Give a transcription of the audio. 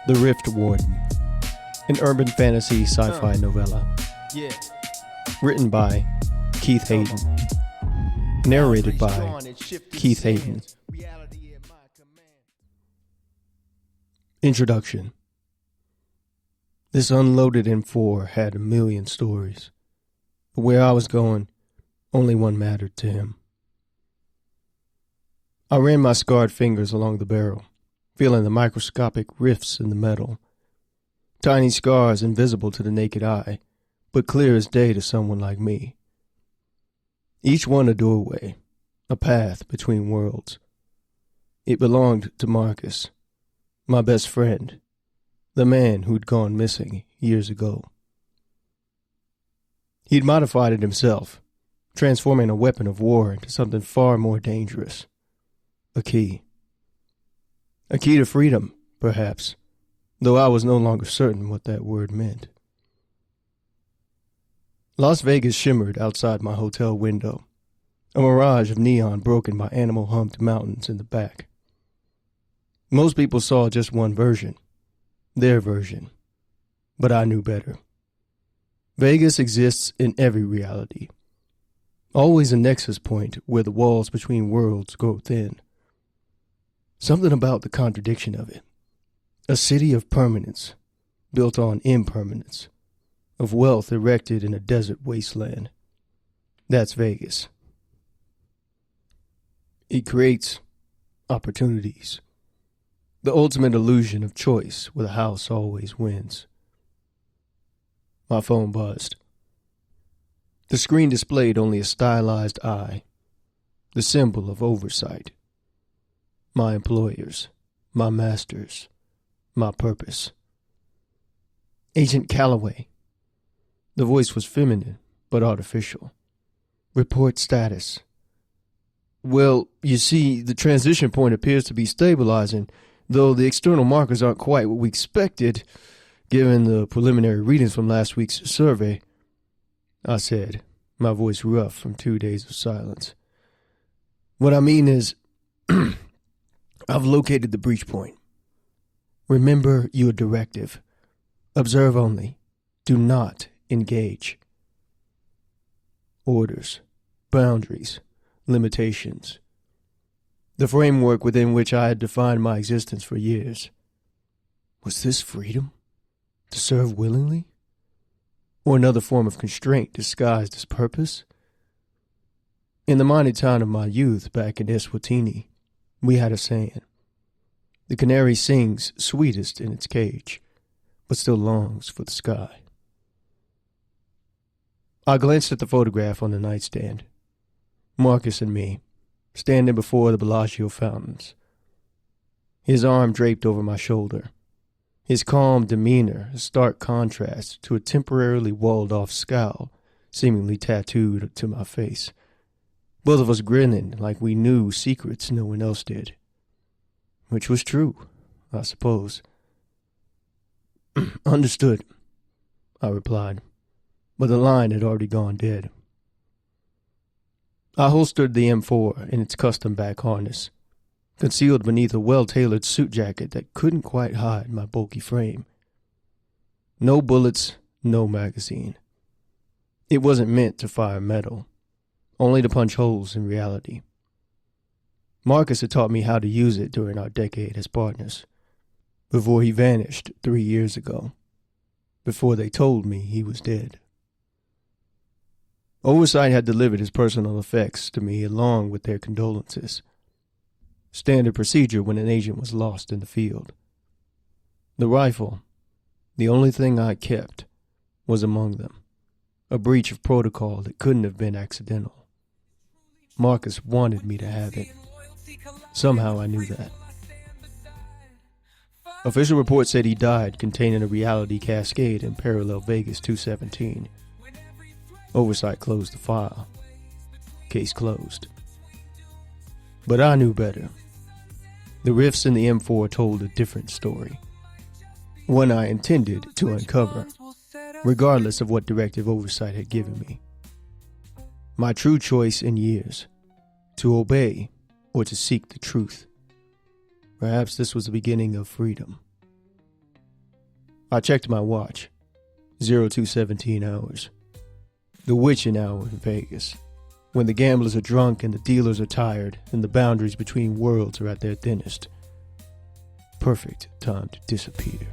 The RiftWarden, an urban fantasy sci-fi novella. Written by Keith Hayden. Narrated by Keith Hayden. Introduction. This unloaded M4 had a million stories. But where I was going, only one mattered to him. I ran my scarred fingers along the barrel, feeling the microscopic rifts in the metal. Tiny scars invisible to the naked eye, but clear as day to someone like me. Each one a doorway, a path between worlds. It belonged to Marcus, my best friend, the man who'd gone missing years ago. He'd modified it himself, transforming a weapon of war into something far more dangerous. A key. A key to freedom, perhaps, though I was no longer certain what that word meant. Las Vegas shimmered outside my hotel window, a mirage of neon broken by animal-humped mountains in the back. Most people saw just one version, their version, but I knew better. Vegas exists in every reality, always a nexus point where the walls between worlds grow thin. Something about the contradiction of it. A city of permanence, built on impermanence, of wealth erected in a desert wasteland. That's Vegas. It creates opportunities. The ultimate illusion of choice where the house always wins. My phone buzzed. The screen displayed only a stylized eye, the symbol of oversight. My employers, my masters, my purpose. Agent Calloway. The voice was feminine, but artificial. Report status. Well, you see, the transition point appears to be stabilizing, though the external markers aren't quite what we expected, given the preliminary readings from last week's survey, I said, my voice rough from 2 days of silence. What I mean is, I've located the breach point. Remember your directive. Observe only. Do not engage. Orders, boundaries, limitations. The framework within which I had defined my existence for years. Was this freedom? To serve willingly? Or another form of constraint disguised as purpose? In the mining town of my youth back in Eswatini, we had a saying. The canary sings sweetest in its cage, but still longs for the sky. I glanced at the photograph on the nightstand. Marcus and me, standing before the Bellagio fountains. His arm draped over my shoulder. His calm demeanor a stark contrast to a temporarily walled-off scowl seemingly tattooed to my face. Both of us grinning like we knew secrets no one else did. Which was true, I suppose. Understood, I replied, but the line had already gone dead. I holstered the M4 in its custom back harness, concealed beneath a well-tailored suit jacket that couldn't quite hide my bulky frame. No bullets, no magazine. It wasn't meant to fire metal, only to punch holes in reality. Marcus had taught me how to use it during our decade as partners, before he vanished 3 years ago, before they told me he was dead. Oversight had delivered his personal effects to me along with their condolences. Standard procedure when an agent was lost in the field. The rifle, the only thing I kept, was among them, a breach of protocol that couldn't have been accidental. Marcus wanted me to have it. Somehow I knew that. Official report said he died containing a reality cascade in parallel Vegas 217. Oversight closed the file. Case closed. But I knew better. The rifts in the M4 told a different story. One I intended to uncover, regardless of what directive Oversight had given me. My true choice in years, to obey or to seek the truth. Perhaps this was the beginning of freedom. I checked my watch. 0217 hours. The witching hour in Vegas. When the gamblers are drunk and the dealers are tired and the boundaries between worlds are at their thinnest. Perfect time to disappear.